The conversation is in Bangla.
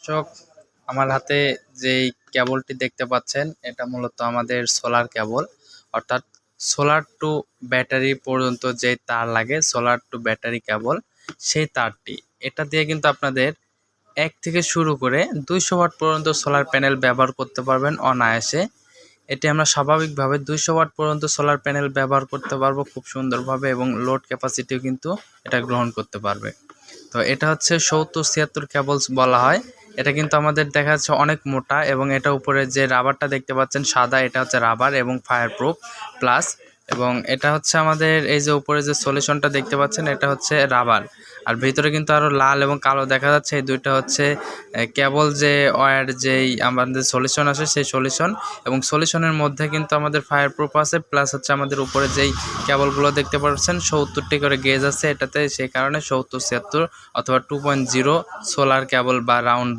দর্শক, আমার হাতে যেই কেবলটি দেখতে পাচ্ছেন এটা মূলত আমাদের সোলার কেবল, অর্থাৎ সোলার টু ব্যাটারি পর্যন্ত যে তার লাগে, সোলার টু ব্যাটারি কেবল, সেই তারটি। এটা দিয়ে কিন্তু আপনাদের 1 থেকে শুরু করে 200 ওয়াট পর্যন্ত সোলার প্যানেল ব্যবহার করতে পারবেন অনায়াসে। এটি আমরা স্বাভাবিকভাবে 200 ওয়াট পর্যন্ত সোলার প্যানেল ব্যবহার করতে পারবো খুব সুন্দরভাবে, এবং লোড ক্যাপাসিটিও কিন্তু এটা গ্রহণ করতে পারবে। তো এটা হচ্ছে 70-76 কেবলস বলা হয়। এটা কিন্তু আমাদের দেখা যাচ্ছে অনেক মোটা, এবং এটা উপরে যে রাবারটা দেখতে পাচ্ছেন সাদা, এটা হচ্ছে রাবার এবং ফায়ার প্রুফ প্লাস। এবং এটা হচ্ছে আমাদের এই যে উপরে যে সলিউশনটা দেখতে পাচ্ছেন এটা হচ্ছে রাবার, আর ভিতরে কিন্তু আরও লাল এবং কালো দেখা যাচ্ছে। এই দুইটা হচ্ছে কেবল যে ওয়্যার যেই আমাদের সলিউশন আসে সেই সলিউশন, এবং সলিউশনের মধ্যে কিন্তু আমাদের ফায়ার প্রুফ আছে, প্লাস হচ্ছে আমাদের উপরে যেই কেবলগুলো দেখতে পাচ্ছেন 70টি করে গেজ আছে এটাতে, সেই কারণে 70-76 অথবা 2.0 সোলার কেবল বা রাউন্ড